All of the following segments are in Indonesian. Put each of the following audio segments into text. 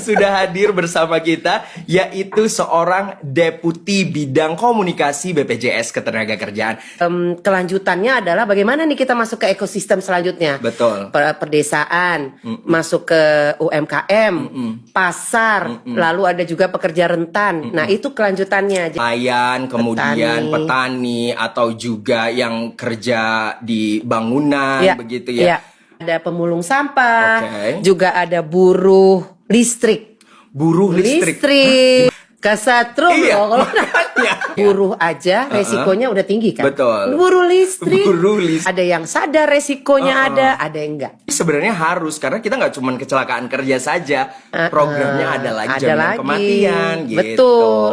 sudah hadir bersama kita, yaitu seorang Deputi Bidang Komunikasi BPJS Ketenagakerjaan. Kelanjutannya adalah bagaimana nih kita masuk ke ekosistem selanjutnya. Betul. Perdesaan, masuk ke UMKM, pasar, lalu ada juga pekerja rentan. Nah, itu kelanjutannya. Nelayan, kemudian petani, atau juga yang kerja di bangunan, begitu ya. Iya. Ada pemulung sampah, juga ada buruh listrik. Buruh listrik. Kesetrum loh. Buruh aja resikonya udah tinggi kan. Betul. Buruh listrik. Buruh Ada yang sadar resikonya, ada yang enggak. Sebenarnya harus, karena kita nggak cuma kecelakaan kerja saja, programnya ada lagi jaminan kematian gitu.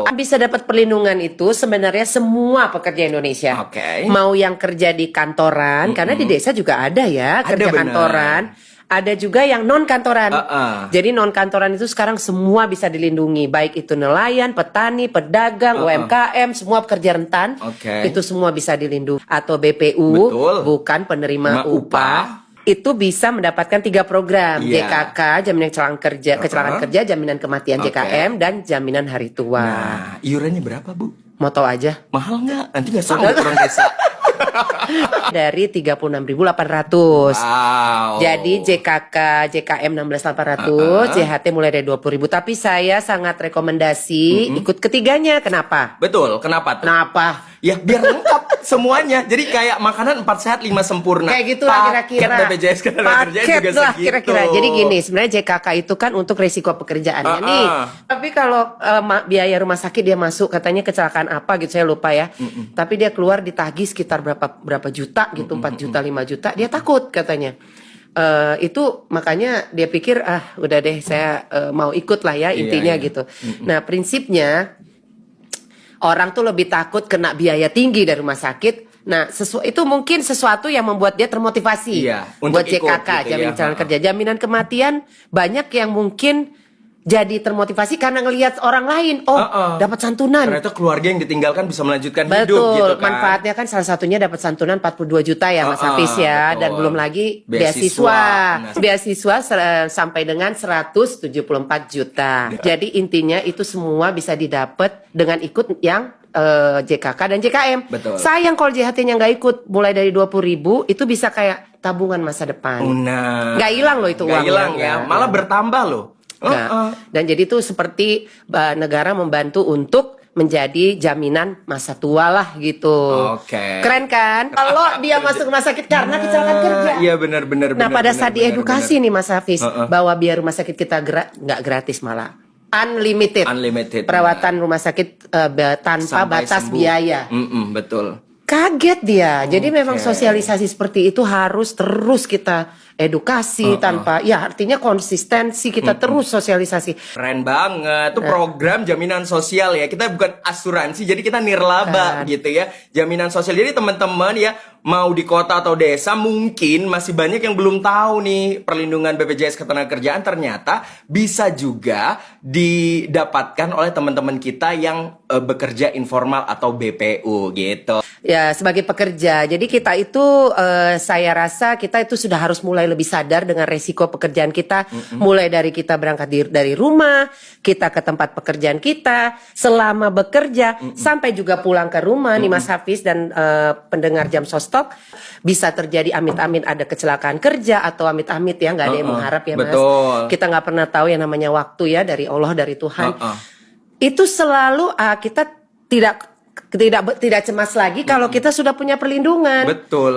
Betul. Bisa dapat perlindungan itu sebenarnya semua pekerja Indonesia. Mau yang kerja di kantoran, karena di desa juga ada ya kerja kantoran. Ada juga yang non kantoran. Jadi non kantoran itu sekarang semua bisa dilindungi, baik itu nelayan, petani, pedagang, UMKM, semua pekerja rentan. Itu semua bisa dilindungi. Atau BPU, bukan penerima upah. Itu bisa mendapatkan 3 program, JKK, jaminan kecelakaan kerja, jaminan kematian JKM, dan jaminan hari tua. Nah, iurannya berapa, Bu? Mau tahu aja? Mahal nggak? Nanti nggak sanggup orang desa. Dari 36.800. Wow. Jadi JKK, JKM 16.800, JHT mulai dari 20.000. Tapi saya sangat rekomendasi ikut ketiganya. Kenapa? Betul. Kenapa tuh? Kenapa? Ya biar lengkap semuanya. Jadi kayak makanan 4 sehat 5 sempurna. Kayak gitulah kira-kira. Paket BPJS Ketenagakerjaan juga segitu. Kira-kira. Jadi gini, sebenarnya JKK itu kan untuk resiko pekerjaannya nih. Tapi kalau biaya rumah sakit dia masuk, katanya kecelakaan apa gitu, saya lupa ya. Tapi dia keluar ditagih sekitar berapa juta gitu, 4 juta, 5 juta. Dia takut katanya. Itu makanya dia pikir udah deh saya mau ikut lah ya intinya gitu. Nah prinsipnya orang tuh lebih takut kena biaya tinggi dari rumah sakit. Nah, itu mungkin sesuatu yang membuat dia termotivasi buat JKK, gitu jaminan kecelakaan kerja. Jaminan kematian banyak yang mungkin jadi termotivasi karena ngelihat orang lain, dapat santunan. Karena itu keluarga yang ditinggalkan bisa melanjutkan hidup gitu kan. Manfaatnya kan salah satunya dapat santunan 42 juta ya Mas Hafiz ya. Dan belum lagi beasiswa. Beasiswa sampai dengan 174 juta. Jadi intinya itu semua bisa didapat dengan ikut yang JKK dan JKM. Sayang kalau JHT-nya nggak ikut, mulai dari 20.000 itu bisa kayak tabungan masa depan. Nggak hilang loh itu uangnya. Nggak hilang ya, malah bertambah loh. Dan jadi itu seperti negara membantu untuk menjadi jaminan masa tua lah gitu. Keren kan? Kalau dia masuk rumah sakit karena kecelakaan kerja. Iya benar-benar. Nah pada saat diedukasi nih Mas Hafiz, bahwa biar rumah sakit kita nggak gratis malah. Unlimited. Perawatan rumah sakit tanpa batas biaya. Betul. Kaget dia. Jadi memang sosialisasi seperti itu harus terus kita edukasi tanpa, ya artinya konsistensi kita terus sosialisasi. Keren banget. Itu program jaminan sosial ya. Kita bukan asuransi, jadi kita nirlaba gitu ya. Jaminan sosial. Jadi teman-teman ya, mau di kota atau desa mungkin masih banyak yang belum tahu nih perlindungan BPJS Ketenagakerjaan ternyata bisa juga didapatkan oleh teman-teman kita yang bekerja informal atau BPU gitu. Ya sebagai pekerja, jadi kita itu saya rasa kita itu sudah harus mulai lebih sadar dengan resiko pekerjaan kita. Mulai dari kita berangkat dari rumah, kita ke tempat pekerjaan kita, selama bekerja, sampai juga pulang ke rumah nih Mas Hafiz dan pendengar Jam Sostok. Bisa terjadi amit-amit ada kecelakaan kerja atau amit-amit ya, nggak ada yang mengharap ya Mas. Kita nggak pernah tahu yang namanya waktu ya, dari Allah, dari Tuhan. Itu selalu kita tidak cemas lagi kalau kita sudah punya perlindungan.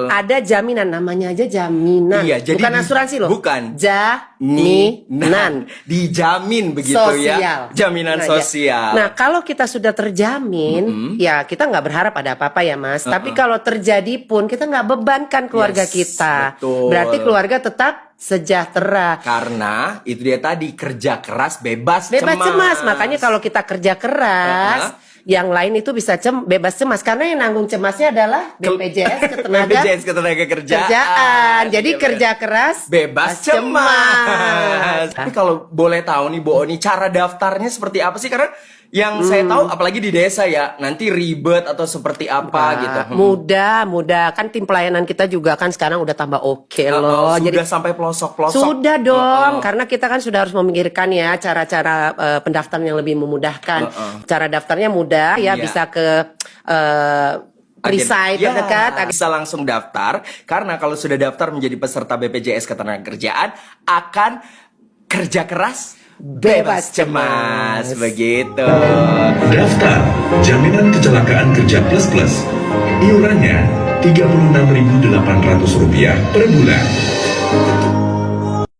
Ada jaminan, namanya aja jaminan. Jadi bukan asuransi loh. Bukan. Jaminan. Dijamin begitu sosial. Ya. Jaminan sosial. Nah kalau kita sudah terjamin, ya kita nggak berharap ada apa-apa ya Mas. Tapi kalau terjadi pun kita nggak bebankan keluarga kita. Berarti keluarga tetap sejahtera. Karena itu dia tadi, kerja keras bebas cemas. Makanya kalau kita kerja keras, yang lain itu bisa bebas cemas, karena yang nanggung cemasnya adalah BPJS Ketenagakerjaan. Jadi kerja keras bebas cemas. Tapi kalau boleh tahu nih Bu Oni, cara daftarnya seperti apa sih? Karena Yang saya tahu apalagi di desa ya, nanti ribet atau seperti apa gitu. Mudah kan tim pelayanan kita juga kan sekarang udah tambah oke loh. Sudah sampai pelosok-pelosok. Sudah dong, karena kita kan sudah harus memikirkan ya cara-cara pendaftaran yang lebih memudahkan. Cara daftarnya mudah ya, bisa ke perisai terdekat. Bisa langsung daftar, karena kalau sudah daftar menjadi peserta BPJS Ketenagakerjaan akan kerja keras bebas cemas. Begitu. Daftar Jaminan Kecelakaan Kerja Plus Plus. Iurannya Rp36.800 per bulan.